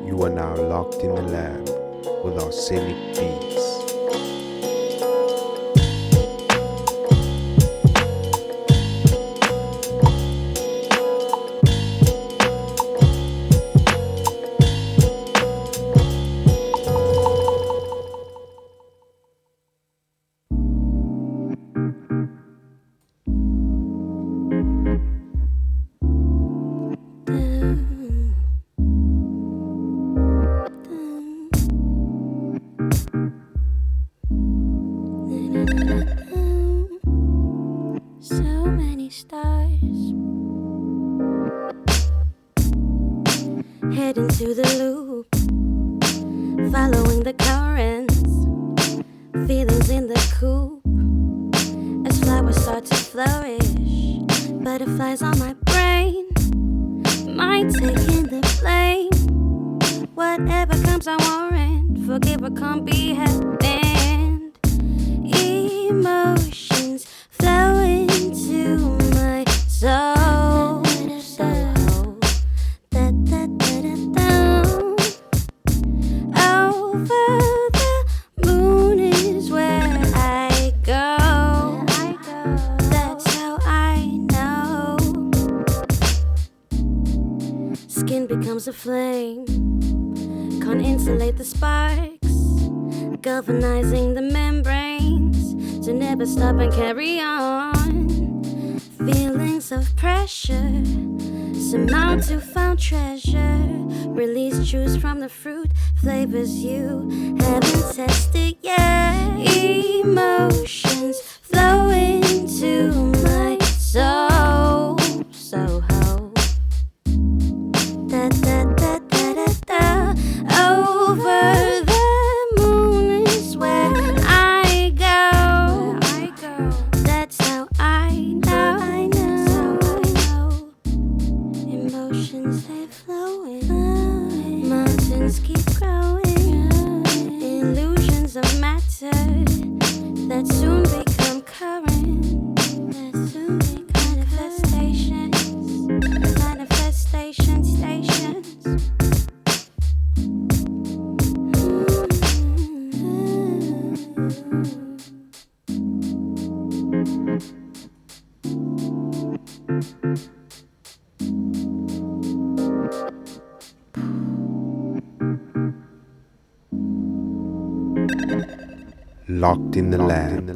You are now locked in the lab with Arsenic Beats. Heading to the loop, following the currents, feelings in the coop. As flowers start to flourish, butterflies on my brain, mind taking the blame. Whatever comes, I warrant, forgive or can't be happened. Emotions flow into my soul. Becomes a flame, can't insulate the sparks, galvanizing the membranes to never stop and carry on. Feelings of pressure, surmount to found treasure, release juice from the fruit, flavors you haven't tested yet. Emotions flow into my soul, so over the moon is where I go. That's how I know. Emotions they flowing, mountains keep growing. Illusions of matter that soon become current. That soon become manifestation stations. Locked in the lab.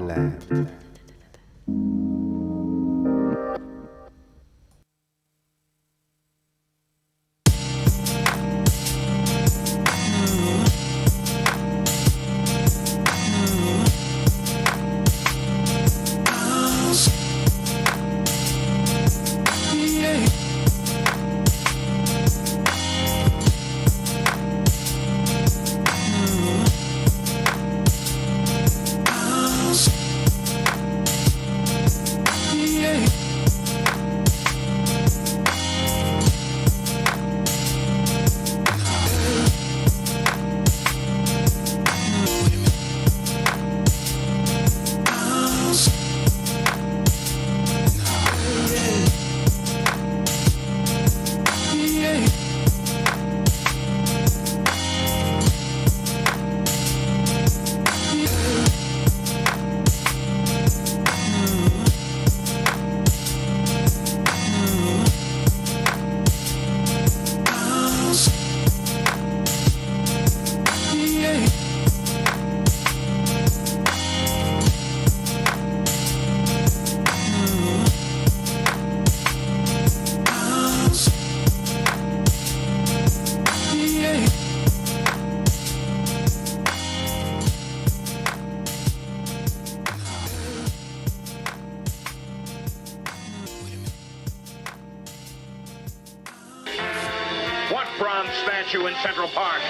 In Central Park.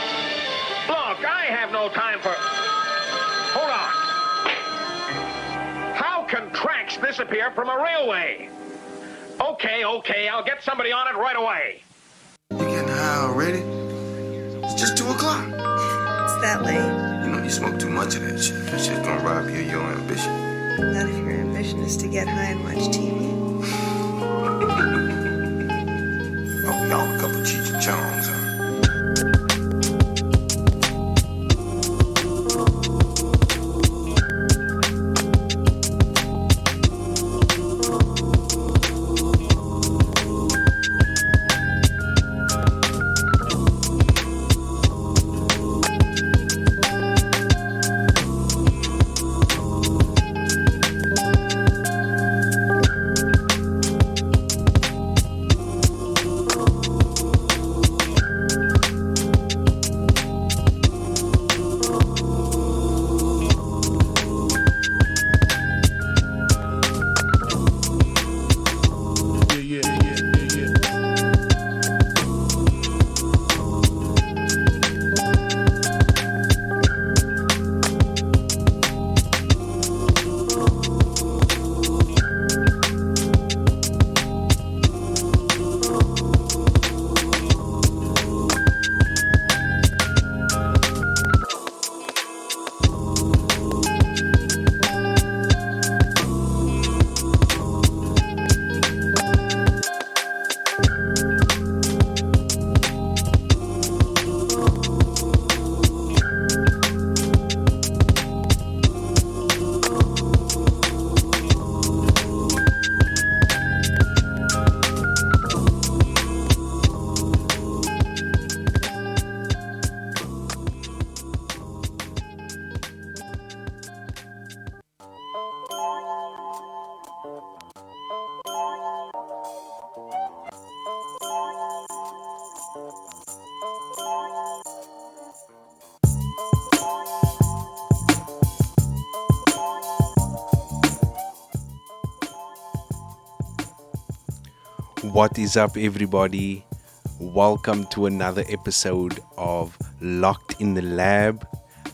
Look, I have no time for... Hold on. How can tracks disappear from a railway? Okay, I'll get somebody on it right away. You getting high already? It's just 2 o'clock. It's that late. You know, you smoke too much of that shit. That shit's gonna rob you of your ambition. Not if your ambition is to get high and watch TV. Oh, y'all a couple Cheech and Chongs, huh? What is up, everybody? Welcome to another episode of Locked in the Lab.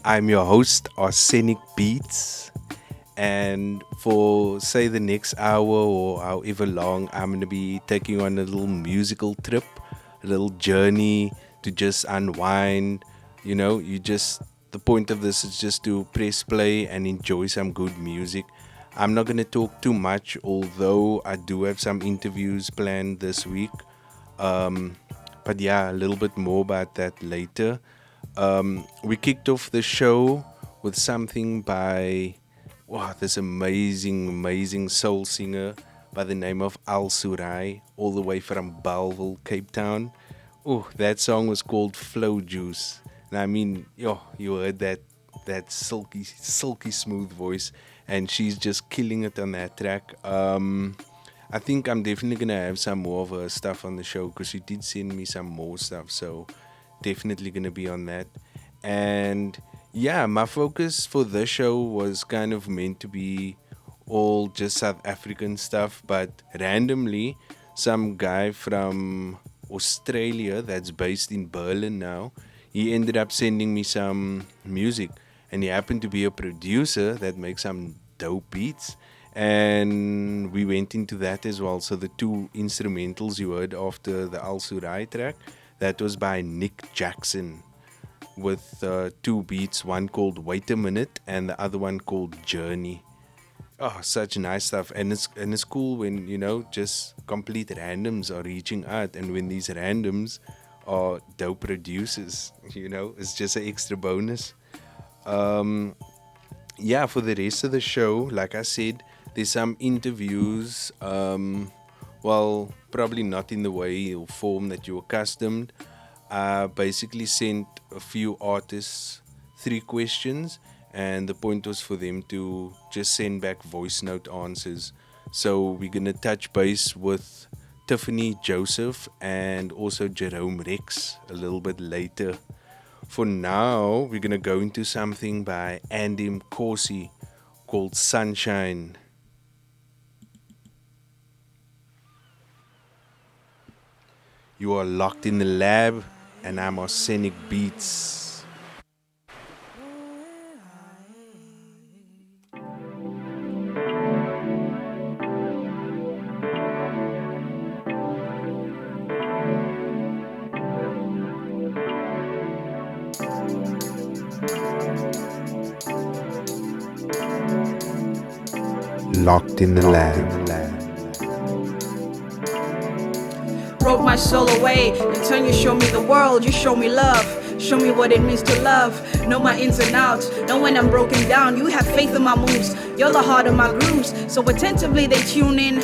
I'm your host, Arsenic Beats, and for say the next hour or however long, I'm going to be taking on a little musical trip, a little journey to just unwind. You know, the point of this is just to press play and enjoy some good music. I'm not going to talk too much, although I do have some interviews planned this week. But yeah, a little bit more about that later. We kicked off the show with something by this amazing soul singer by the name of Al Surai, all the way from Bellville, Cape Town. Oh, that song was called Flow Juice. And I mean, you heard that silky smooth voice, and she's just killing it on that track. I think I'm definitely gonna have some more of her stuff on the show because she did send me some more stuff, so definitely gonna be on that. And yeah, my focus for this show was kind of meant to be all just South African stuff, but randomly some guy from Australia that's based in Berlin now, he ended up sending me some music, and he happened to be a producer that makes some dope beats, and we went into that as well. So the two instrumentals you heard after the Al Surai track, that was by Nick Jacson with two beats, one called Wait a Minute and the other one called Journey. Oh, such nice stuff. And it's cool when, just complete randoms are reaching out, and when these randoms are dope producers, it's just an extra bonus. Yeah, for the rest of the show, like I said, there's some interviews, probably not in the way or form that you're accustomed. I basically sent a few artists 3 questions, and the point was for them to just send back voice note answers. So we're going to touch base with Tiffany Joseph and also Jerome Rex a little bit later. For now, we're going to go into something by Mkosi called Sunshine. You are locked in the lab, and I'm Arsenic Beats. Locked in the lab. my soul away. In turn, you show me the world, you show me love. Show me what it means to love. Know my ins and outs. Know when I'm broken down. You have faith in my moves. You're the heart of my grooves. So attentively they tune in.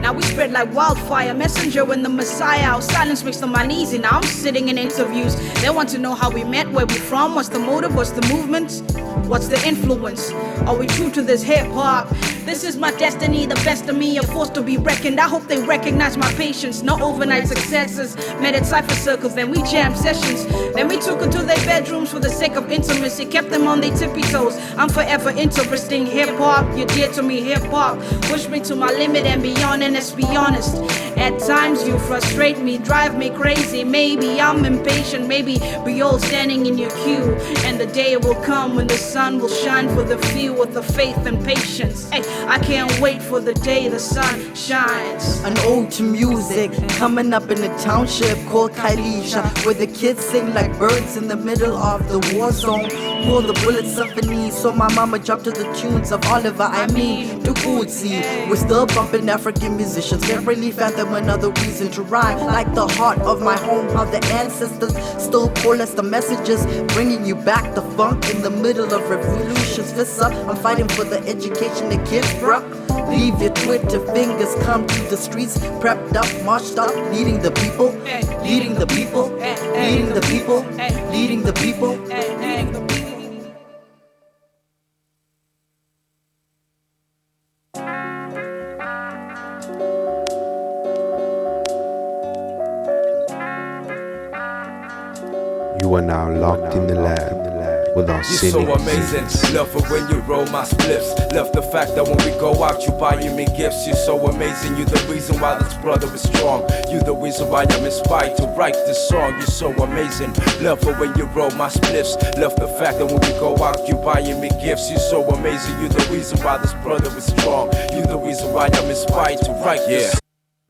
Now we spread like wildfire. Messenger when the Messiah. Our silence makes them uneasy. Now I'm sitting in interviews. They want to know how we met, where we from, what's the motive, what's the movement, what's the influence. Are we true to this hip hop? This is my destiny, the best of me, a force to be reckoned. I hope they recognize my patience. No overnight successes. Met at cypher circles, then we jammed sessions. Then we took her to their bedrooms for the sake of intimacy. Kept them on their tippy toes. I'm forever interesting. Hip hop, you're dear to me. Hip hop, push me to my limit and beyond. And let's be honest, at times you frustrate me, drive me crazy. Maybe I'm impatient. Maybe we all standing in your queue. And the day will come when the sun will shine for the few with the faith and patience. Hey, I can't wait for the day the sun shines. An ode to music, coming up in a township called Kailisha, where the kids sing like birds in the middle of the war zone. Pull the bullet symphony, so my mama dropped to the tunes of Oliver, Mkosi. We're still bumping African musicians, can't really fathom another reason to rhyme. Like the heart of my home, how the ancestors still call us the messages, bringing you back the funk in the middle of revolutions. Fists up, I'm fighting for the education of kids, bruh. Leave your Twitter fingers, come to the streets, prepped up, marched up, leading the people, leading the people, leading the people, leading the people, leading the people. You are now locked in the lab with Arsenic You're so amazing, Beats. love it when you roll my spliffs. Love the fact that when we go out you buying me gifts. You're so amazing, you're the reason why this brother is strong. You're the reason why I'm inspired to write this song. You're so amazing, love it when you roll my spliffs. Love the fact that when we go out you buying me gifts. You're so amazing, you're the reason why this brother is strong. You're the reason why I'm inspired to write this.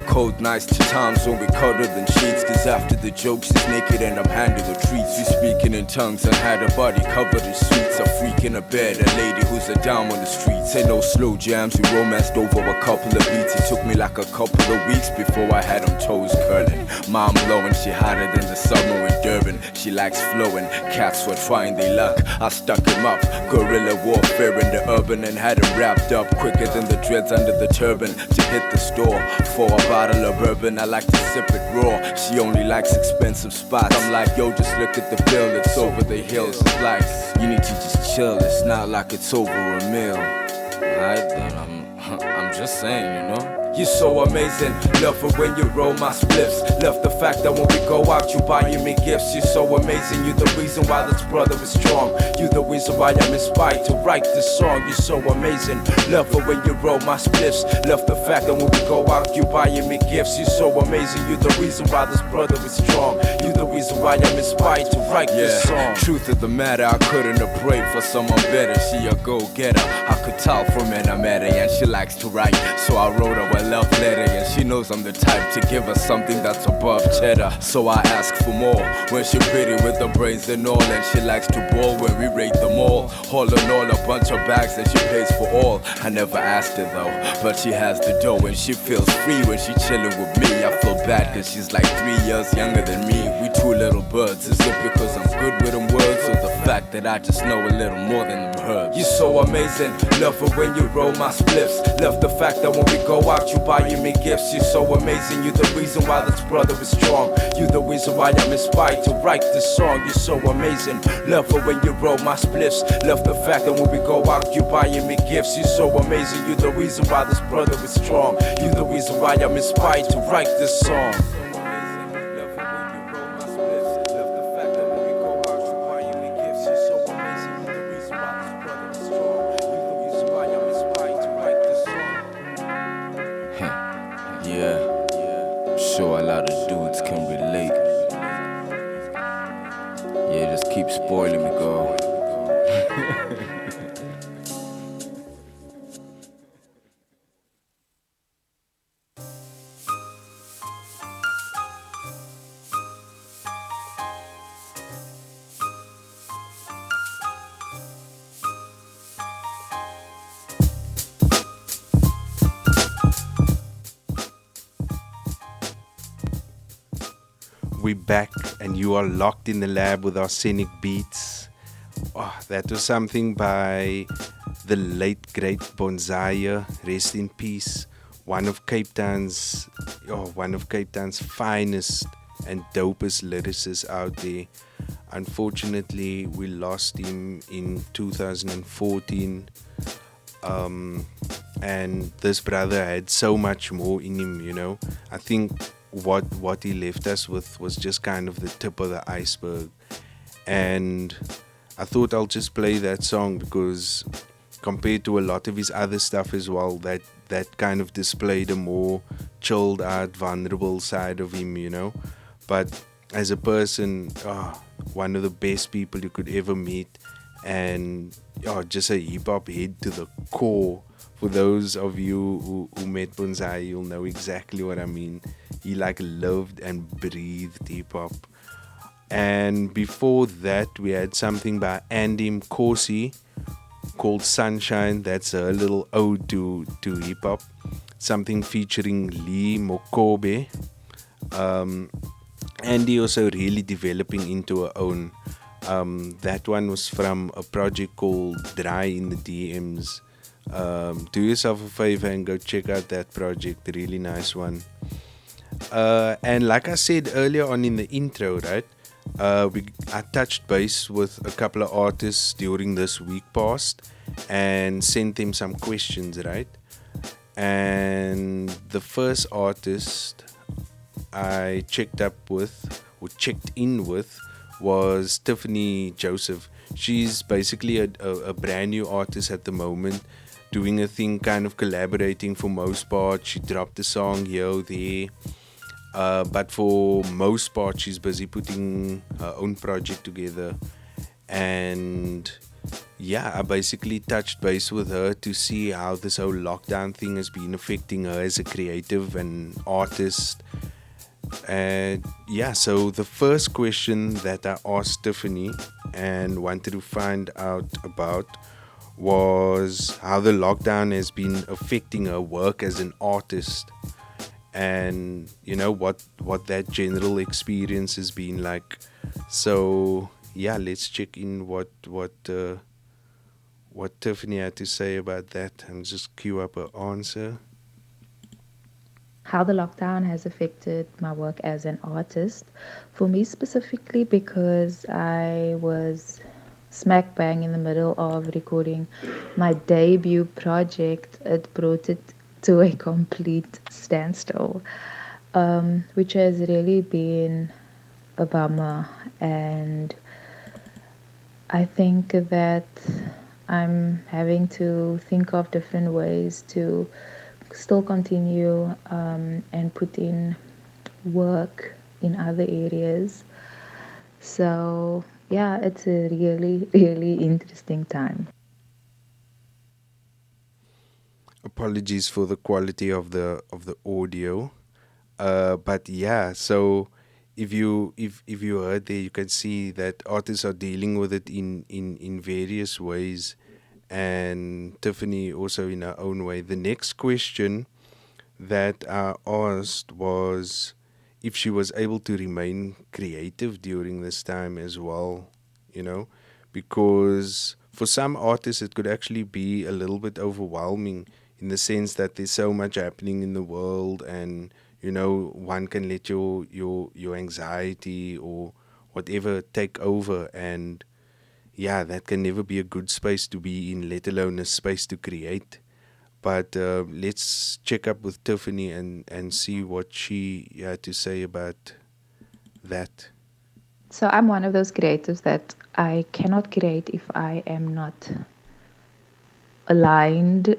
Cold nights to times when we cuddled in sheets. Cause after the jokes she's naked and I'm handing her treats. We speaking in tongues and had her body covered in sweets. A freak in a bed, a lady who's a down on the streets. Ain't no slow jams, we romanced over a couple of beats. It took me like a couple of weeks before I had them toes curling. Mom blowing, she hotter than the summer in Durban. She likes flowing, cats were trying their luck. I stuck him up, guerrilla warfare in the urban. And had him wrapped up quicker than the dreads under the turban. To hit the store for a bottle of bourbon, I like to sip it raw. She only likes expensive spots. I'm like, yo, just look at the bill, it's over the hills. It's like, you need to just chill, it's not like it's over a meal. Alright then, I'm just saying, you know. You're so amazing, love it when you roll my spliffs. Love the fact that when we go out you buying me gifts. You're so amazing, you're the reason why this brother is strong. You're the reason why I'm inspired to write this song. You're so amazing, love it when you roll my spliffs. Love the fact that when we go out you buying me gifts. You're so amazing, you're the reason why this brother is strong. You're the reason why I'm inspired to write this song. Truth of the matter, I couldn't have prayed for someone better. She a go-getter, I could tell from when I met her. And she likes to write, so I wrote her a love letter. And she knows I'm the type to give her something that's above cheddar. So I ask for more when she pretty with the brains and all. And she likes to ball when we rate them all. All in all, a bunch of bags and she pays for all. I never asked her though, but she has the dough. And she feels free when she chilling with me. I feel bad cause she's like 3 years younger than me. We two little birds. Is it because I'm good with them words, or the fact that I just know a little more than them herbs? You're so amazing, love it when you roll my spliffs. Love the fact that when we go out you buying me gifts. You're so amazing, you're the reason why this brother is strong. You're the reason why I'm inspired to write this song. You're so amazing, love it when you roll my spliffs. Love the fact that when we go out you buying me gifts. You're so amazing, you're the reason why this brother is strong. You're the reason why I'm inspired to write this song. Sure a lot of dudes can relate. Yeah, just keep spoiling me, girl. we're back, and you are locked in the lab with Arsenic Beats. Oh, that was something by the late great Bonzaya, rest in peace. One of Cape Town's finest and dopest lyricists out there. Unfortunately, we lost him in 2014. And this brother had so much more in him, you know. I think what he left us with was just kind of the tip of the iceberg. And I thought I'll just play that song because compared to a lot of his other stuff as well, that kind of displayed a more chilled out, vulnerable side of him, you know. But as a person, one of the best people you could ever meet, and just a hip-hop head to the core. For those of you who met Bonzaya, you'll know exactly what I mean. He like lived and breathed hip-hop. And before that, we had something by Mkosi called Sunshine. That's a little ode to hip-hop. Something featuring Mokobe. Andy also really developing into her own. That one was from a project called Dry in the DMs. Do yourself a favor and go check out that project. Really nice one. And like I said earlier on in the intro, right? I touched base with a couple of artists during this week past and sent them some questions, right? And the first artist I checked in with was Tiffany Joseph. She's basically a brand new artist at the moment, doing a thing, kind of collaborating for most part. She dropped a song here or there, but for most part she's busy putting her own project together. And yeah, I basically touched base with her to see how this whole lockdown thing has been affecting her as a creative and artist. And yeah, so the first question that I asked Tiffany and wanted to find out about was how the lockdown has been affecting her work as an artist, and you know what that general experience has been like. So yeah, let's check in what Tiffany had to say about that and just queue up her answer. How the lockdown has affected my work as an artist. For me specifically, because I was smack bang in the middle of recording my debut project, it brought it to a complete standstill, which has really been a bummer. And I think that I'm having to think of different ways to still continue and put in work in other areas. So yeah, it's a really, really interesting time. Apologies for the quality of the audio, but yeah. So if you heard there, you can see that artists are dealing with it in various ways, and Tiffany also in her own way. The next question that I asked was if she was able to remain creative during this time as well, you know, because for some artists it could actually be a little bit overwhelming in the sense that there's so much happening in the world, and you know, one can let your anxiety or whatever take over, and yeah, that can never be a good space to be in, let alone a space to create. But let's check up with Tiffany and see what she had to say about that. So I'm one of those creatives that I cannot create if I am not aligned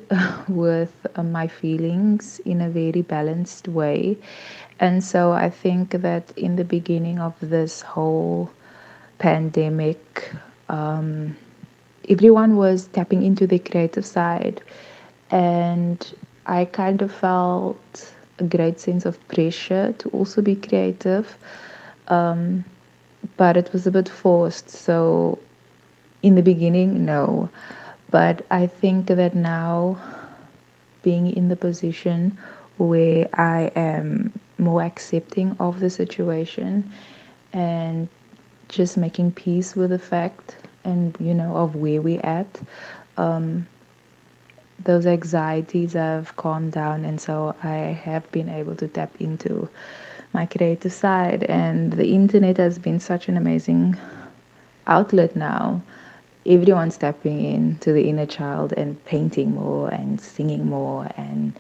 with my feelings in a very balanced way. And so I think that in the beginning of this whole pandemic, everyone was tapping into the creative side, and I kind of felt a great sense of pressure to also be creative, but it was a bit forced. So in the beginning, no. But I think that now, being in the position where I am more accepting of the situation and just making peace with the fact and of where we're at. Those anxieties have calmed down, and so I have been able to tap into my creative side. And the internet has been such an amazing outlet now. Everyone's tapping into the inner child and painting more and singing more and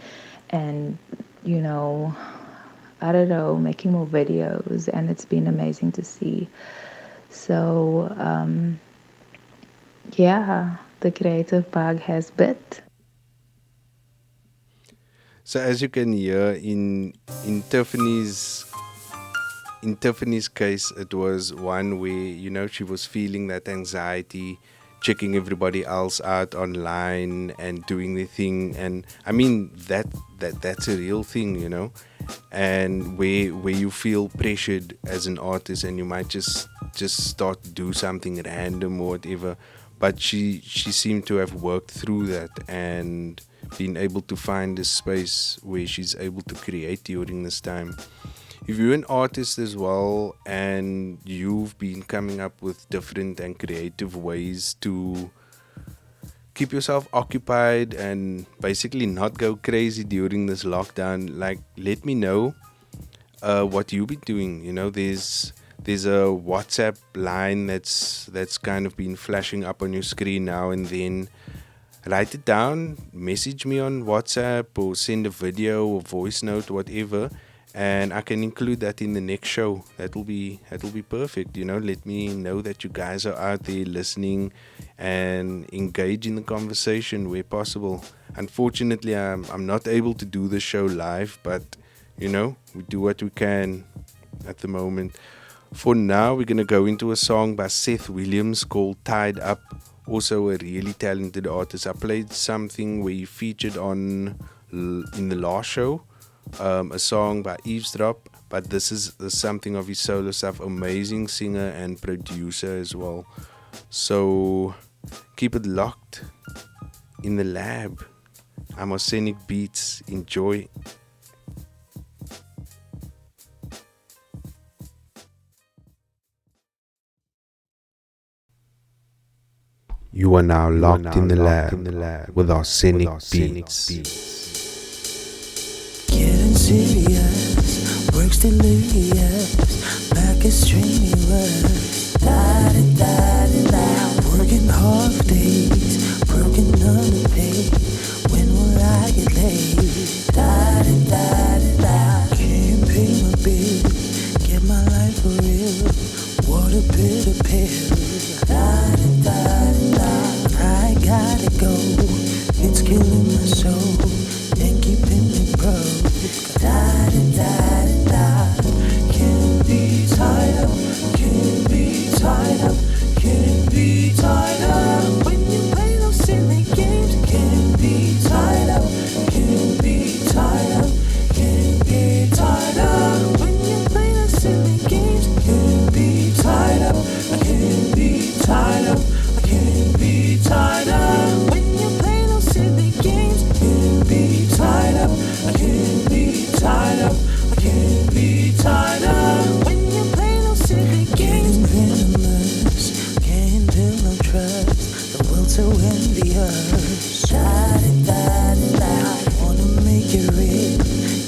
I don't know, making more videos, and it's been amazing to see. So yeah, the creative bug has bit. So as you can hear in Tiffany's case, it was one where she was feeling that anxiety, checking everybody else out online and doing the thing, and I mean that's a real thing, and where you feel pressured as an artist and you might just start to do something random or whatever, but she seemed to have worked through that and been able to find a space where she's able to create during this time. If you're an artist as well and you've been coming up with different and creative ways to keep yourself occupied and basically not go crazy during this lockdown, like, let me know what you've been doing. There's a WhatsApp line that's kind of been flashing up on your screen now and then. Write it down, message me on WhatsApp or send a video or voice note, whatever, and I can include that in the next show. That'll be perfect. Let me know that you guys are out there listening and engage in the conversation where possible. Unfortunately, I'm not able to do the show live, but we do what we can at the moment. For now, we're gonna go into a song by Seth Williams called Tied Up. Also a really talented artist. I played something where he featured in the last show, a song by Eavesdrop, but this is something of his solo stuff. Amazing singer and producer as well. So keep it locked in the lab. I'm Arsenic Beats. Enjoy. You are now locked in the lab with Arsenic Beats. Getting serious, works delirious, back is strenuous. Working half days, broken underpaid. When will I get laid? Can't pay my bills, get my life for real. What a bitter pill. I gotta go, it's killing my soul and keeping me broke. Can't be tied up, can't be tied up, can't be tied up. When you play those silly games, can't be tied up, can't be tied up, can't be tied up. When you play those silly games, can't be tied up, I can't be tied up. Can't be tied up when you play those silly games. Can't be tied up. I can't be tied up. I can't be tied up when you play those silly games. Getting venomous, can't build no trust. The world's so envious. Wanna make it real,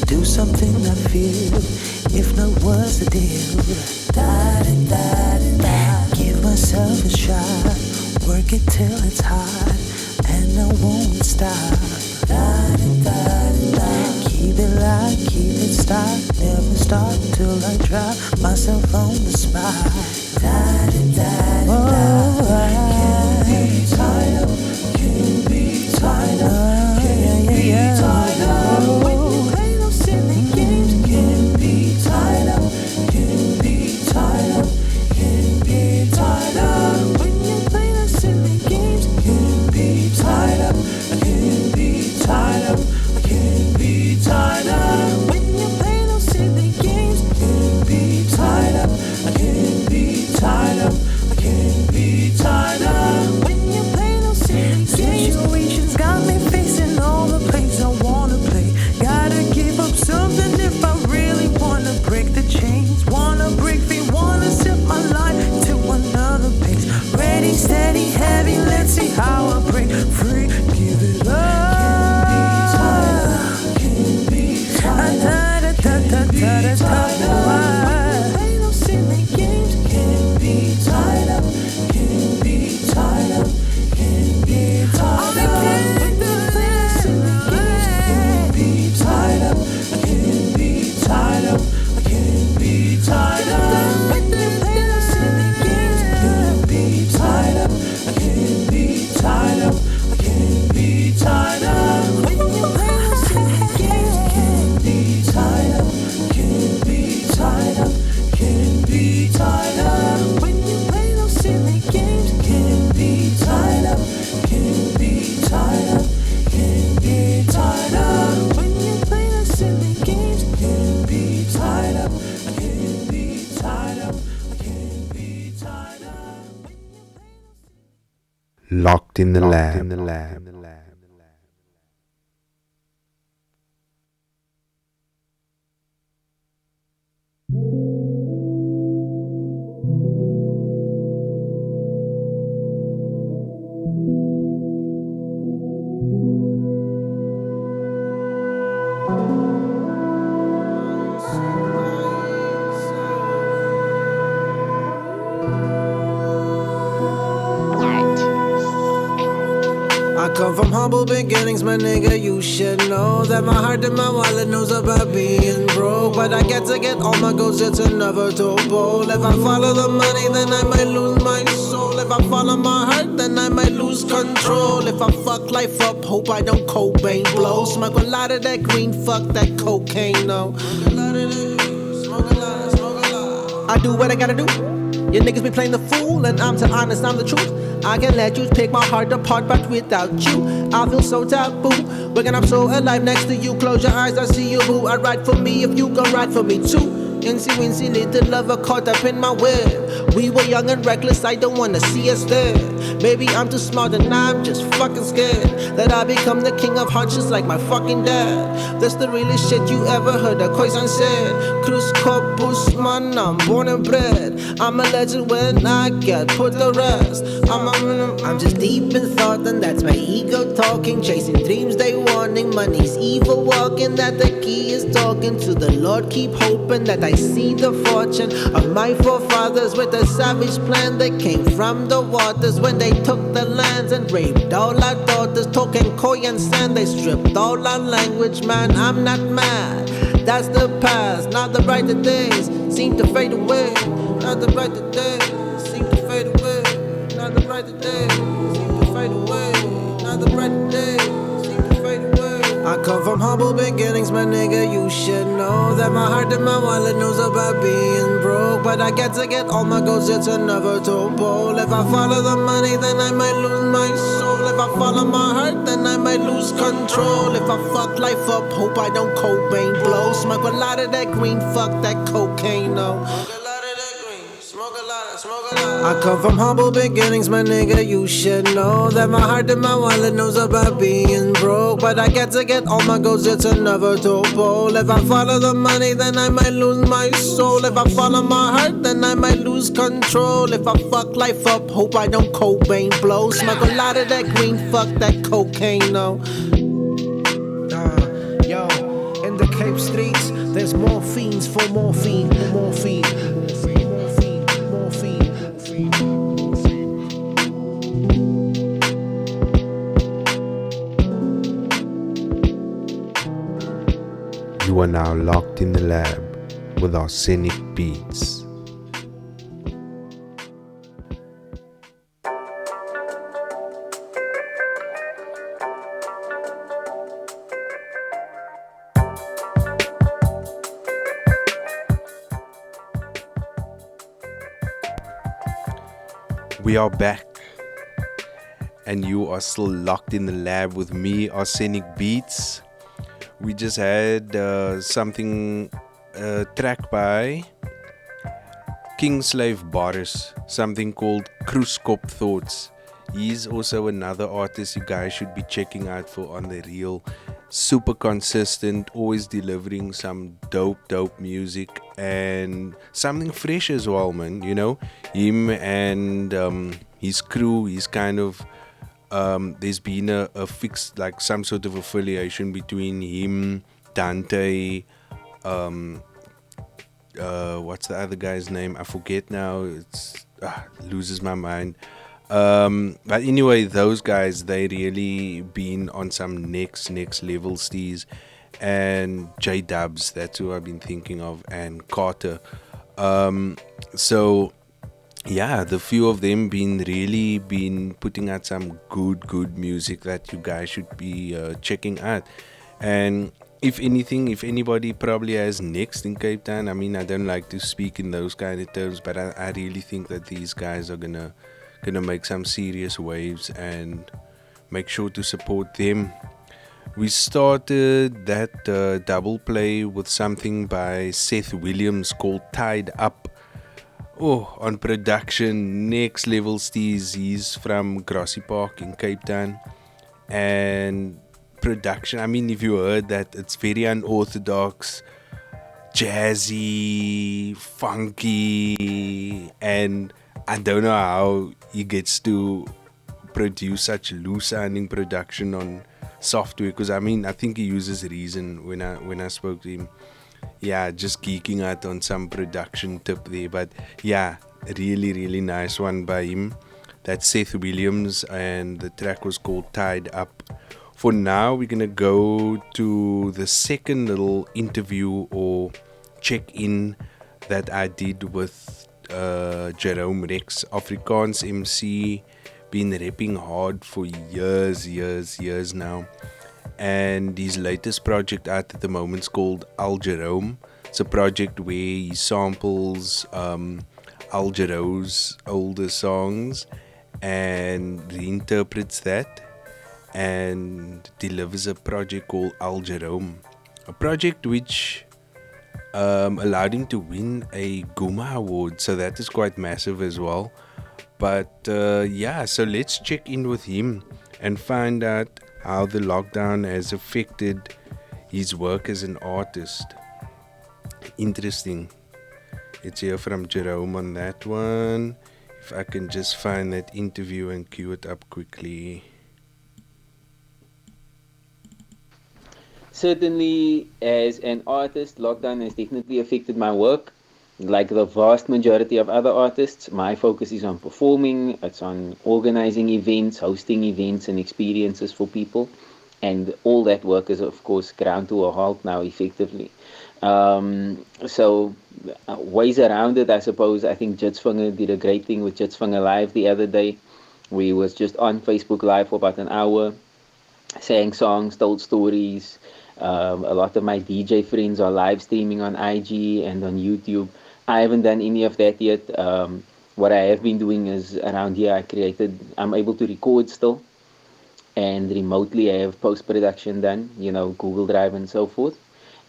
do something I feel. If not, what's the deal? Give myself a shot. Work it till it's hot, and I won't stop. Keep it locked, keep it stopped, never stop till I drop myself on the spot. Can't be tied up, can't be tied up, can't be tied up. When you play those silly games, can't be tied up, can't be tied up, can't be tied up. When you play those silly games, can't be tied up, I can't be tied up, I can't be tied up. When you play those silly games, can't be tied up, I can't be tied up, I can't be tied up. tied up. Ain't no silly games. Can't be tied up. Can't be tied up. Can't be tied up. When you play no silly games, can't be tied up. I can't be tied up. I can't be tied up. When you play no silly games, can't be tied up. I can't be tied up. I can't be tied up. When you play no silly games, can't be tied up. Can't be tied up. Can't be tied up. When you play no silly games, can't be tied up. Can't be tied up. Can't be tied up. When you play no silly games, can't be tied up. I can't be tied up. I can't be tied up. Locked in the lab. I come from humble beginnings, my nigga, you should know that my heart and my wallet knows about being broke. But I get to get all my goals, it's another topo. If I follow the money, then I might lose my soul. If I follow my heart, then I might lose control. If I fuck life up, hope I don't Cobain blow. Smoke a lot of that green, fuck that cocaine, no. I do what I gotta do. You niggas be playing the fool, and I'm too honest, I'm the truth. I can let you pick my heart apart, but without you, I feel so taboo. Waking up so alive next to you, close your eyes, I see you, boo. I ride for me if you gon' ride for me too. Incy wincy little lover caught up in my web. We were young and reckless, I don't wanna see us there. Maybe I'm too smart and I'm just fucking scared that I become the king of hearts just like my fucking dad. That's the realest shit you ever heard, a Koizan said. Kroes corpus man, I'm born and bred. I'm a legend when I get put to rest. I'm just deep in thought and that's my ego talking. Chasing dreams, they warning. Money's evil walking, that the key is talking to the Lord. Keep hoping that I see the fortune of my forefathers with a savage plan. They came from the waters when they took the lands and raped all our daughters. Talking koi and sand, they stripped all our language. Man, I'm not mad, that's the past. Now the brighter days seem to fade away. Now the brighter days seem to fade away. Now the brighter days seem to fade away. Now the brighter days seem to fade away. I come from humble beginnings, my nigga, you should know that my heart and my wallet knows about being broke. But I get to get all my goals, it's another topo. If I follow the money, then I might lose my soul. If I follow my heart, then I might lose control. If I fuck life up, hope I don't Cobain blow. Smoke a lot of that green, fuck that cocaine, no. I come from humble beginnings, my nigga, you should know that my heart and my wallet knows about being broke. But I get to get all my goals, it's another topo. If I follow the money, then I might lose my soul. If I follow my heart, then I might lose control. If I fuck life up, hope I don't Cobain blow. Smoke a lot of that green, fuck that cocaine, no. Yo, in the Cape streets, there's more fiends for morphine, morphine. You are now locked in the lab with Arsenic Beats. We are back, and you are still locked in the lab with me, Arsenic Beats. We just had something track by Kingslave Boris, something called Kroes Thoughts. He's also another artist you guys should be checking out for On The Real. Super consistent, always delivering some dope music and something fresh as well, man. You know, him and his crew, he's kind of there's been a fixed, like some sort of affiliation between him, Dante, what's the other guy's name? I forget now. It's loses my mind. But anyway, those guys, they really been on some next level steez. And J Dubs, that's who I've been thinking of, and Carter. So yeah, the few of them been putting out some good music that you guys should be checking out. And if anything, if anybody probably has next in Cape Town, I mean, I don't like to speak in those kind of terms, but I really think that these guys are gonna make some serious waves, and make sure to support them. We started that double play with something by Seth Williams called Tied Up. Oh, on production, next level steez. He's from Grassy Park in Cape Town. And production, I mean, if you heard that, it's very unorthodox, jazzy, funky, and I don't know how he gets to produce such loose sounding production on software, because I mean, I think he uses Reason. When I spoke to him, yeah, just geeking out on some production tip there. But yeah, really nice one by him. That's Seth Williams, and the track was called Tied Up. For now, we're gonna go to the second little interview or check-in that I did with Jerome Rex, Afrikaans MC, been rapping hard for years now. And his latest project out at the moment is called Al Jerome. It's a project where he samples Al Jerome's older songs and reinterprets that and delivers a project called Al Jerome. A project which allowed him to win a Guma Award, so that is quite massive as well. But yeah, so let's check in with him and find out how the lockdown has affected his work as an artist. Interesting. Let's hear from Jerome on that one. If I can just find that interview and cue it up quickly. Certainly, as an artist, lockdown has definitely affected my work. Like the vast majority of other artists, my focus is on performing, it's on organizing events, hosting events and experiences for people. And all that work is, of course, ground to a halt now, effectively. So, ways around it, I suppose. I think Jitsvinger did a great thing with Jitsvinger Live the other day. We was just on Facebook Live for about an hour, sang songs, told stories. A lot of my DJ friends are live streaming on IG and on YouTube. I haven't done any of that yet. What I have been doing is around here I'm able to record still, and remotely I have post-production done, Google Drive and so forth.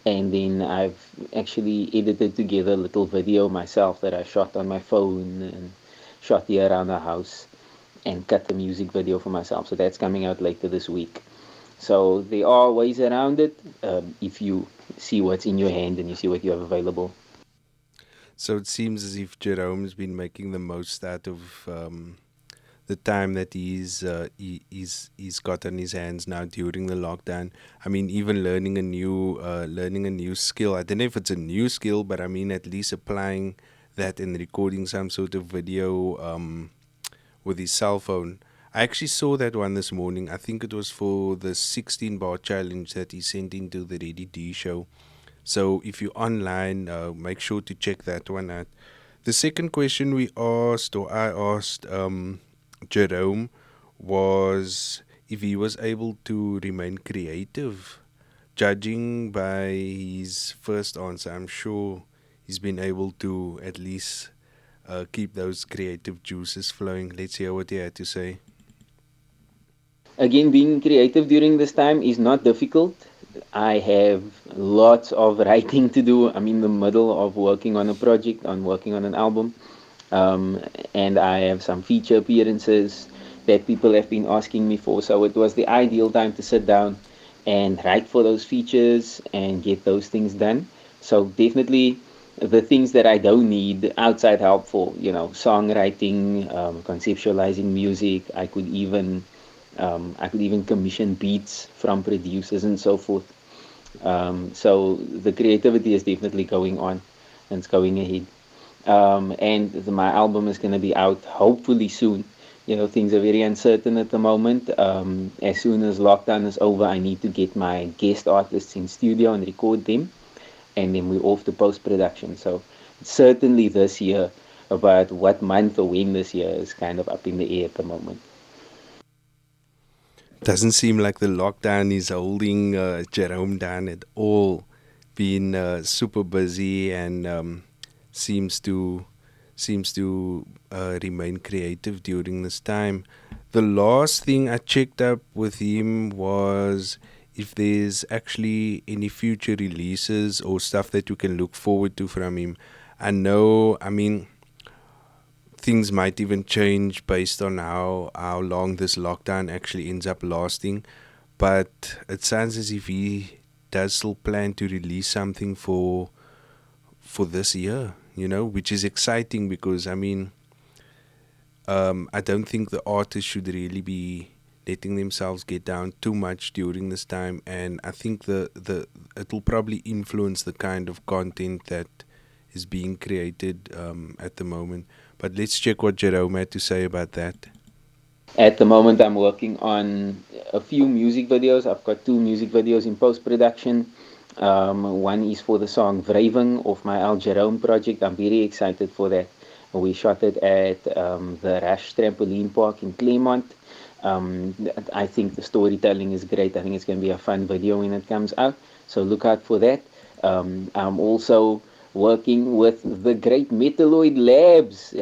And then I've actually edited together a little video myself that I shot on my phone and shot here around the house and cut the music video for myself. So that's coming out later this week. So there are ways around it if you see what's in your hand and you see what you have available. So it seems as if Jerome's been making the most out of the time that he's got on his hands now during the lockdown. I mean, even learning a new skill. I don't know if it's a new skill, but I mean, at least applying that and recording some sort of video with his cell phone. I actually saw that one this morning. I think it was for the 16-bar challenge that he sent into the Ready D show. So if you're online, make sure to check that one out. The second question I asked Jerome, was if he was able to remain creative. Judging by his first answer, I'm sure he's been able to at least keep those creative juices flowing. Let's hear what he had to say. Again, being creative during this time is not difficult. I have lots of writing to do. I'm in the middle of working on a project, working on an album. And I have some feature appearances that people have been asking me for. So it was the ideal time to sit down and write for those features and get those things done. So definitely the things that I don't need outside help for, songwriting, conceptualizing music. I could even commission beats from producers and so forth. So the creativity is definitely going on. it's going ahead. And my album is going to be out hopefully soon. You know, things are very uncertain at the moment. As soon as lockdown is over, I need to get my guest artists in studio and record them, and then we're off to post-production. So certainly this year, but what month or when this year is kind of up in the air at the moment. Doesn't seem like the lockdown is holding Jerome down at all. Been super busy and seems to remain creative during this time. The last thing I checked up with him was if there's actually any future releases or stuff that you can look forward to from him. I mean, things might even change based on how long this lockdown actually ends up lasting, but it sounds as if he does still plan to release something for this year, you know, which is exciting because I mean, I don't think the artists should really be letting themselves get down too much during this time, and I think it'll probably influence the kind of content that is being created at the moment. But let's check what Jerome had to say about that. At the moment, I'm working on a few music videos. I've got 2 music videos in post-production. One is for the song Wrijving of my Al Jerome project. I'm very excited for that. We shot it at the Rash Trampoline Park in Claremont. I think the storytelling is great. I think it's going to be a fun video when it comes out. So look out for that. I'm also working with the great Metalloid Labs.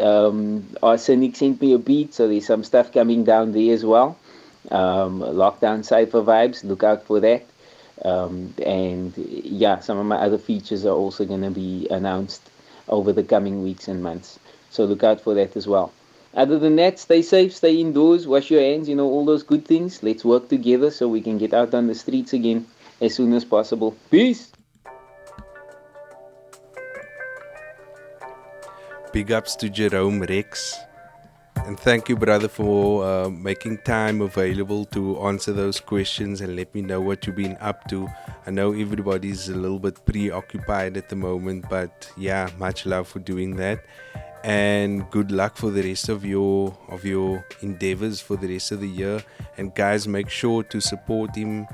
Arsenic sent me a beat, so there's some stuff coming down there as well. Lockdown Cypher vibes, look out for that. And yeah, some of my other features are also going to be announced over the coming weeks and months. So look out for that as well. Other than that, stay safe, stay indoors, wash your hands, you know, all those good things. Let's work together so we can get out on the streets again as soon as possible. Peace! Big ups to Jerome Rex. And thank you, brother, for making time available to answer those questions and let me know what you've been up to. I know everybody's a little bit preoccupied at the moment, but yeah, much love for doing that. And good luck for the rest of your endeavors for the rest of the year. And guys, make sure to support him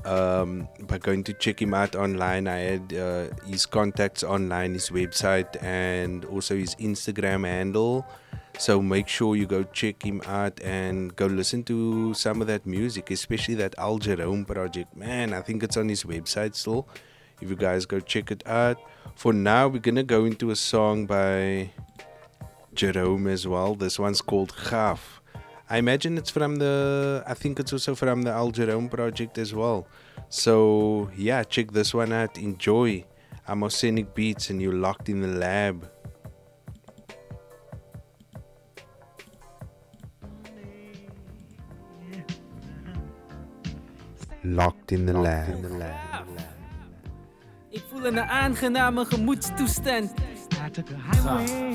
by going to check him out online. I had his contacts online, his website, and also his Instagram handle. So make sure you go check him out and go listen to some of that music, especially that Al Jerome project. Man, I think it's on his website still. If you guys go check it out. For now, we're gonna go into a song by Jerome as well. This one's called Gaaf. I imagine it's I think it's also from the Al Jerome project as well. So yeah, check this one out. Enjoy. I'm Arsenic Beats and you're locked in the lab. Locked in the lab. Ik voel een aangename gemoedstoestand.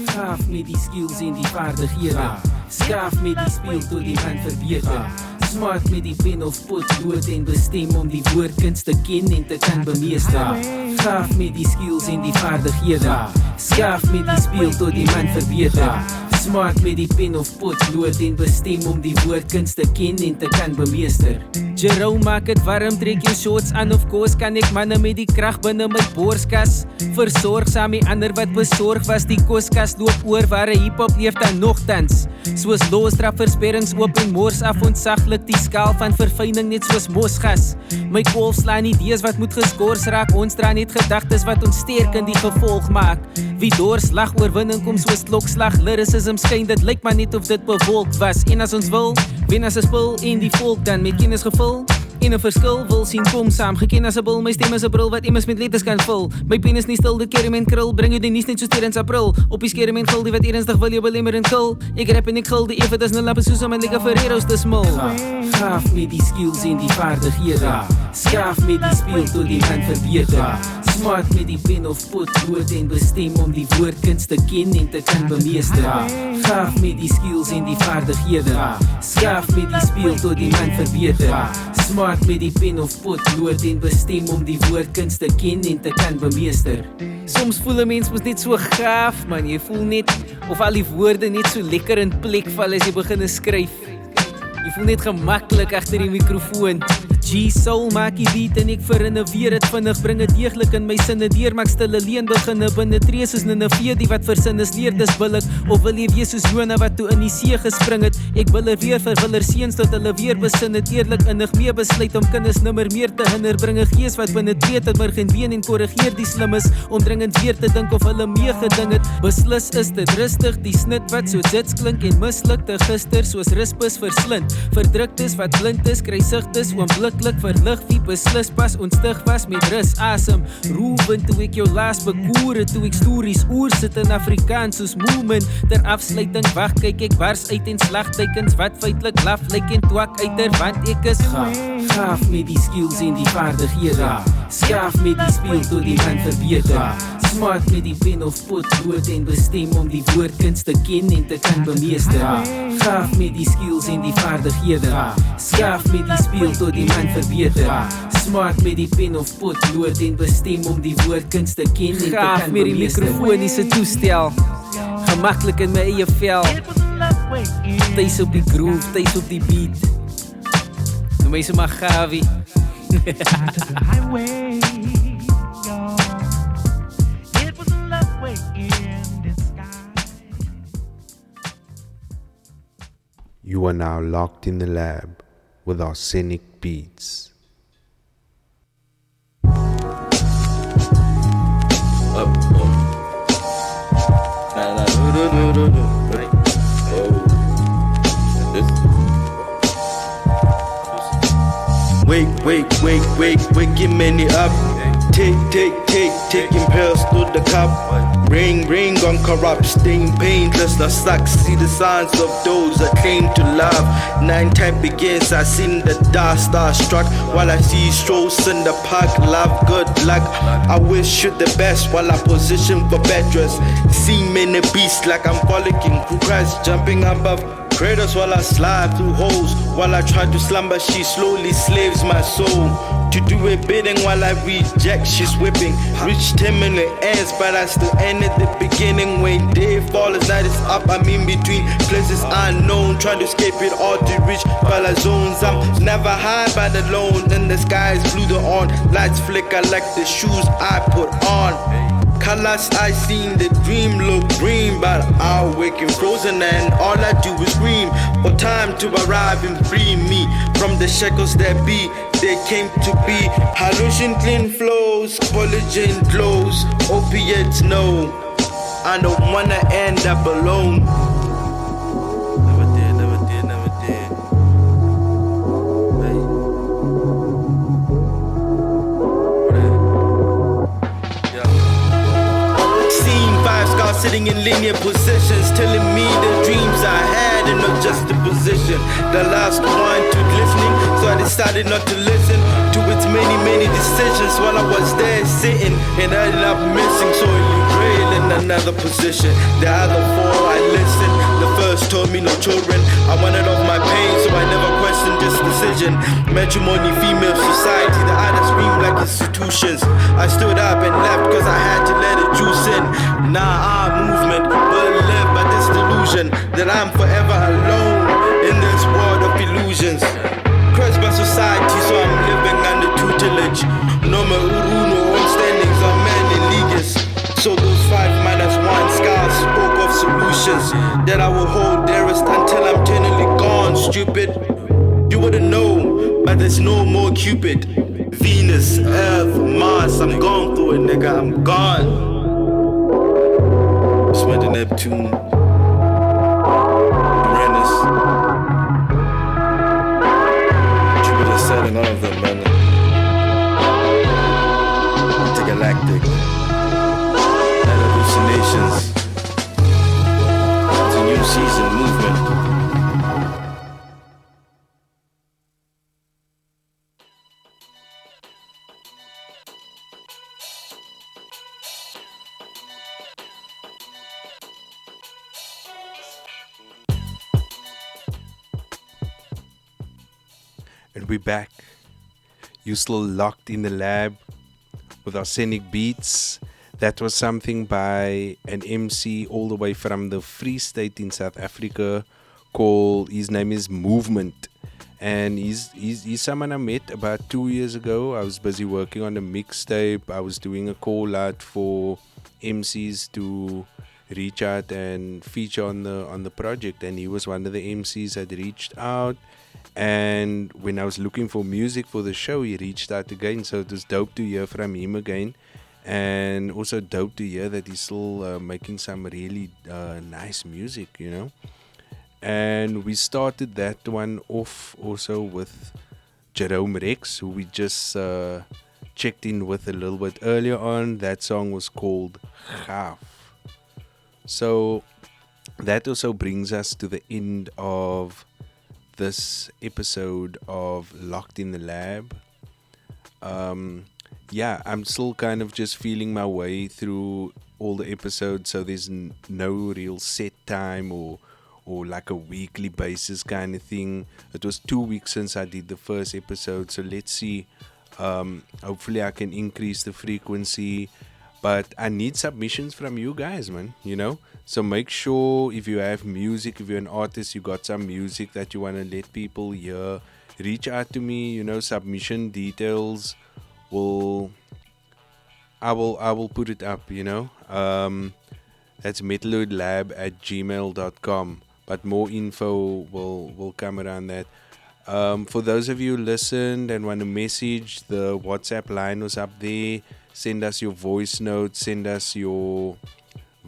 Gaaf met die skills en die vaardighede. Skaaf met die speel tot die man verbeter. Smart met die pen of potlood en bestem om die woordkunst te ken en te kan bemeester. Gaaf met die skills en die vaardighede. Skaaf met die speel tot die man verbeter. Smart met die pen of potlood en bestem om die woordkunst te ken en te kan bemeester. Jerome maak het warm, trek jou shorts aan of kos. Kan ek manne met die krag binne my borskas versorg, saam die ander wat besorg was. Die koskas loop oor waar hiphop leef dan nogtans. Soos losdrap versperrings oop en mors af ontsaglik die skaal van verfyning net soos mosgas. My kolf slaan idees wat moet geskors raak. Ons dra net gedagtes wat ons sterk in die gevolg maak. Wie doorslag oorwinning kom soos klokslag. Lyricism skyn, dit lyk maar net of dit bewolk was. En as ons wil, wen as 'n spul en die volk dan met kennis gevul. En 'n verskil wil sien kom saam. Geken as 'n bil, my stem is 'n bril wat immers met letters kan vul. My pen is nie stil, dit kerm en krul. Bring jou die nuus net soos Terrence April. Op die skerm en gil, die wat ernstig wil jou belemmer en kill. Ek rap en ek gil, die effe dis nou lappe soos om en like Ferrero's te smil. Gaaf met die skills en die vaardighede. Skaaf met die speel tot die man verbeter. Smart met die pen of potlood en bestem om die woordkunst te ken en te kan bemeester. Gaaf met die skills en die vaardighede. Skaaf met die speel tot die man verbeter. Smart met die pen of potlood en bestem om die woordkunst te ken en te kan bemeester. Soms voel 'n mens mos net so gaaf, man. Jy voel net of al die woorde net so lekker in plek val as jy begin skryf. Jy voel net gemaklik agter die mikrofoon. G-Soul maak die beat en ek verinneweer het vinnig. Bring het deeglik in my sinne deur, maak stil alleen beginne. Binne tree soos Nineveh die wat versin is leer dis billik. Of wil jy wees soos Jona wat toe in die see gespring het. Ek wil weer vir willer seuns tot hulle weer besin het. Eerlik innig mee besluit om kinders nimmer meer te hinder. Bring 'n gees wat binne tree tot maar geen been en korrigeer die slimmes. Om dringend weer te dink of hulle meegeding het. Beslis is dit rustig, die snit wat so zits klink en mislukte gister soos rispus verslind. Verdruktes wat blind is, kruisigtes oombliklik verlig wie beslis pas ontstig was met rus asem. Roepen toe ek jou laas bekoer het, toe ek stories oor sit in Afrikaans soos Mouvment. Ter afsluiting wag kyk ek bars uit en slagtekens wat feitlik laf lyk en twak uiter want ek is gaaf met die skills en die vaardighede. Skaaf met die speel tot die man verbeter. Smart met die pen of potlood en bestem om die woordkunst te ken en te kan bemeester. Gaaf met die skills en die vaardighede. Skaaf met die speel tot die man verbeter. Smart met die pen of potlood en bestem om die woordkunst te ken en te kan bemeester. Gaaf met die mikrofoniese toestel. Gemaklik in my eie vel. Thuis op die groove, thuis op die beat. Noem my sommer Gawie. You are now locked in the lab with Arsenic Beats. Waking many up. Taking pills to the cup. Ring on corrupt, staying painless. The sucks see the signs of those that claim to love. 9 time begins, I seen the dark star struck. While I see strolls in the park, love, good luck. I wish you the best while I position for bedrest. See many beasts like I'm frolicking through Christ, jumping above craters while I slide through holes. While I try to slumber, she slowly slaves my soul. To do a bidding while I reject, she's whipping. Reached him in the ends, but I still end at the beginning. When day falls, night is up, I'm in between places unknown. Trying to escape it all to reach Bala zones. I'm never high but alone. And the sky is blue, the on lights flicker like the shoes I put on. Colors I seen, the dream look green, but I'll waking frozen and all I do is scream for time to arrive and free me from the shackles that be. They came to be hallucin clean flows, collagen glows, opiates no. I don't wanna end up alone. Sitting in linear positions, telling me the dreams I had and not just the position. The last one took listening, so I decided not to listen to its many decisions while I was there sitting, and I ended up missing, so it grail in another position. The other 4 I listened. The first told me no children. I wanted off my pain, so I never questioned this decision. Matrimony, female society, the others scream like institutions. I stood up and left cause I had to let it juice in. Nah, movement, but live by this delusion that I'm forever alone in this world of illusions. Cursed by society, so I'm living under tutelage. No more uru, no home standings, I'm man in leagues. So those 5 minus 1 scars spoke of solutions that I will hold dearest until I'm eternally gone, stupid. You wouldn't know, but there's no more Cupid. Venus, Earth, Mars, I'm gone through it, nigga, I'm gone. Spent in Neptune, Uranus, Jupiter, Saturn, all of them, man. Intergalactic, night hallucinations. It's a new season, movement. And we're back. You're still locked in the lab with Arsenic Beats. That was something by an MC all the way from the Free State in South Africa called, his name is Mouvment. And he's someone I met about 2 years ago. I was busy working on a mixtape. I was doing a call out for MCs to reach out and feature on the project, and he was one of the MCs that reached out. And when I was looking for music for the show, he reached out again, so it was dope to hear from him again, and also dope to hear that he's still making some really nice music, you know. And we started that one off also with Jerome Rex, who we just checked in with a little bit earlier on. That song was called Gaaf. So that also brings us to the end of this episode of Locked in the Lab. Yeah, I'm still kind of just feeling my way through all the episodes, so there's no real set time or like a weekly basis kind of thing. It was 2 weeks since I did the first episode, so let's see. Hopefully I can increase the frequency, but I need submissions from you guys, man, you know. So make sure if you have music, if you're an artist, you got some music that you want to let people hear, reach out to me, you know. Submission details I will put it up, you know. That's metalloidlab@gmail.com, but more info will come around that. For those of you who listened and want to message, the WhatsApp line was up there. Send us your voice notes, send us your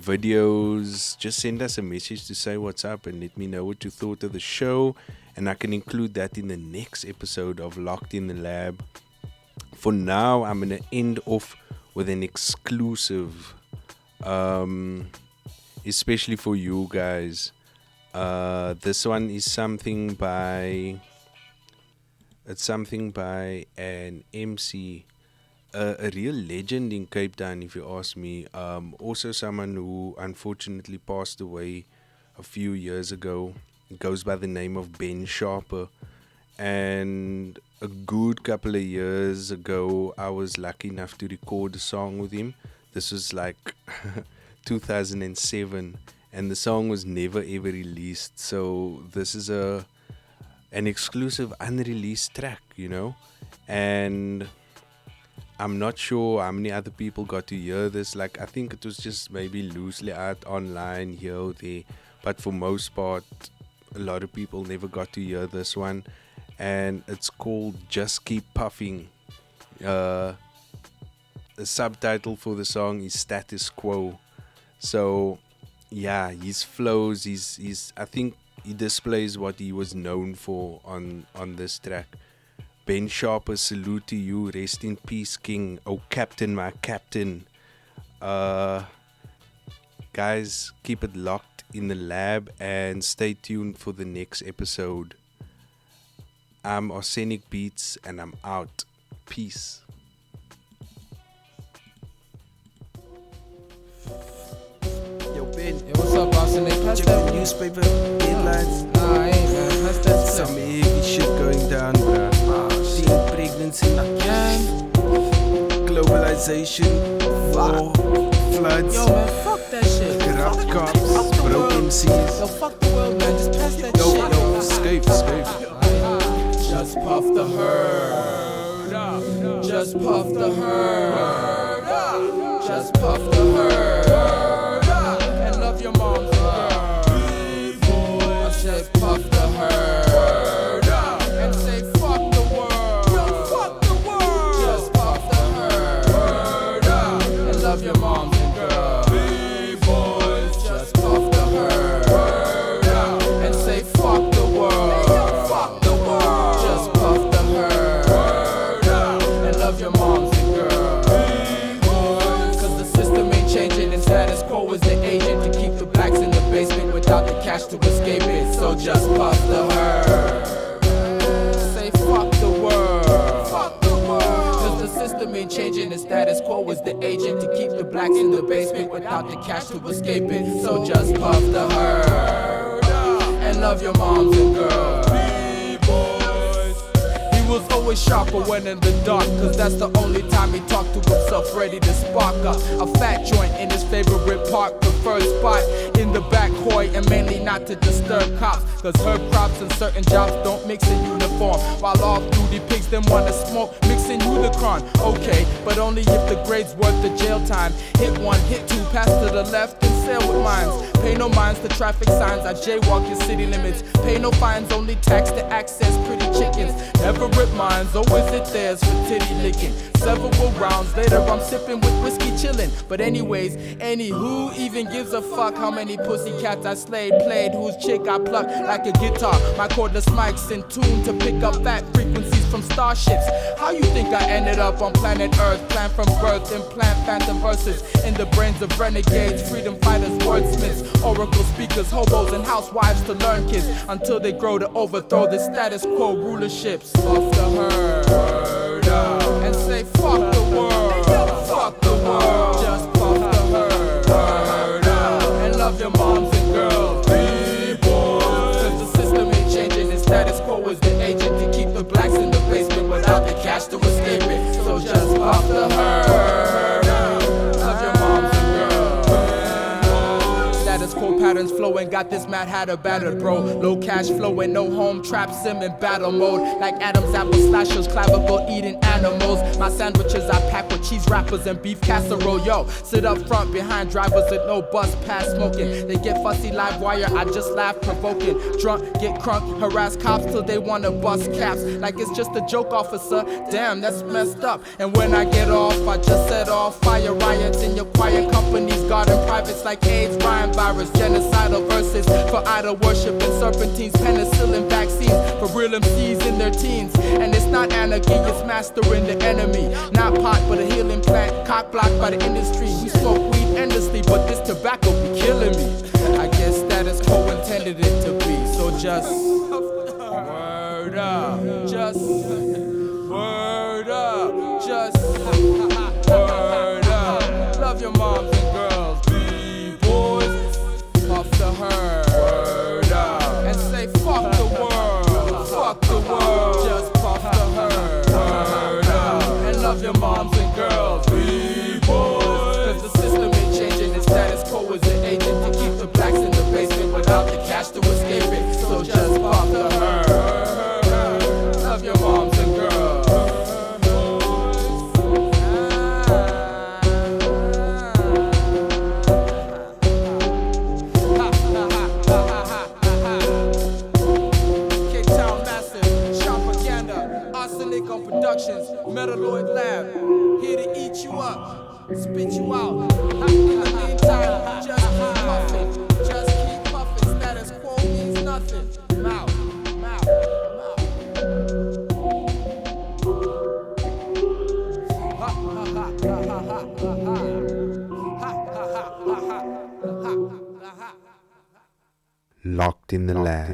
videos, just send us a message to say what's up and let me know what you thought of the show, and I can include that in the next episode of Locked in the Lab. For now, I'm going to end off with an exclusive, especially for you guys. This one is something by an MC, a real legend in Cape Town, if you ask me. Also someone who unfortunately passed away a few years ago. It goes by the name of Ben Sharpa. And a good couple of years ago, I was lucky enough to record a song with him. This was like 2007, and the song was never ever released. So this is an exclusive unreleased track, you know. And I'm not sure how many other people got to hear this. Like, I think it was just maybe loosely out online here or there, but for most part, a lot of people never got to hear this one. And it's called Just Keep Puffing. The subtitle for the song is Status Quo. So yeah, his flows, I think he displays what he was known for on this track. Ben Sharpa, salute to you, rest in peace, King. Oh Captain, my Captain. Guys, keep it locked in the lab and stay tuned for the next episode. I'm Arsenic Beats and I'm out. Peace. Yo, Ben. Yo, what's up, Arsenic? Check the newspaper headlines. Nah, I ain't, man. How's that Some heavy shit going down, bruh. Teen pregnancy again. Globalization, war, floods. Yo, man, fuck that shit. Corrupt cops, broke MCs. Yo, fuck the world, man. Just pass that yo, shit. Yo, escape. Just puff the herd. Just puff the herd. Just puff the herd. And love your mom's girl. I said puff the herd. And say fuck the world. Fuck the world. Just puff the herd. And love your mom's girl. Boys, just puff the herd. And say fuck the world. Fuck the world. Just puff the herd. And love your mom's girl. Cause the system ain't changing and status quo is the agent to keep the blacks in the basement without the cash to escape it. So just puff the herd. Say fuck the world. Fuck the world. Cause the system ain't changing and status quo is the agent to keep the blacks in the basement without the cash to escape it. So just puff the herd. And love your moms and girls. was always sharper when in the dark, cause that's the only time he talked to himself, ready to spark up a fat joint in his favorite park, preferred spot in the back hoy, and mainly not to disturb cops, cause herb crops and certain jobs don't mix in uniform, while off-duty pigs them wanna smoke, mixing Unicron. Okay, but only if the grade's worth the jail time. Hit one, hit two, pass to the left and sail with mines. Pay no minds to traffic signs, I jaywalk your city limits. Pay no fines, only tax to access pretty chickens. Never rip mines, always it theirs for titty licking. Several rounds later, I'm sipping with whiskey chillin'. But anyways, who even gives a fuck how many pussycats I slayed, played, whose chick I plucked like a guitar. My cordless mics in tune to pick up fat frequencies from starships. How you think I ended up on planet Earth? Planned from birth, implant phantom verses in the brains of renegades, freedom fighters, wordsmiths, oracle speakers, hobos, and housewives to learn kids until they grow to overthrow the status quo rulerships of the herd. And say fuck the world, fuck the world, just puff the herd. And love your moms and girls, B-boys, cause the system ain't changing, the status quo is the agent to keep the blacks in the basement without the cash to escape it. So just puff the herd, love your moms and girls. Status quo patterns flowing, got this Mad Hatter battered, bro. Low cash flowing, no home, trap sim in battle mode. Like Adam's apple slashers, clavicle eating animals. My sandwiches I pack with cheese wrappers and beef casserole. Yo, sit up front behind drivers with no bus pass smoking. They get fussy live wire, I just laugh provoking. Drunk, get crunk, harass cops till they wanna bust caps. Like it's just a joke, officer. Damn, that's messed up. And when I get off, I just set off fire riots in your quiet companies, garden privates like AIDS, Ryan virus, genocidal verses for idol worship and serpentines, penicillin vaccines for real MCs in their teens. And it's not anarchy, it's mastering the enemy. Not pot, but a healing plant, cock blocked by the industry. We smoke weed endlessly, but this tobacco be killing me. I guess status quo intended it to be. So just word up, just word up, just word up. Love your moms and girls, B-boys, off the herd. Word up, and say fuck the world, fuck the world, just puff the herd. Word up, and love your moms and girls, B-boys, cause the system ain't changing, the status quo is an agent to keep the blacks in the basement without the cash to escape it. So just puff the herd, love your moms and girls. Arsenic on Productions, Metalloid Lab, here to eat you up, spit you out. In the meantime, just keep puffing, status quo means nothing. Mouth, mouth, mouth. Ha ha ha ha ha ha ha ha ha ha ha. Locked in the lab.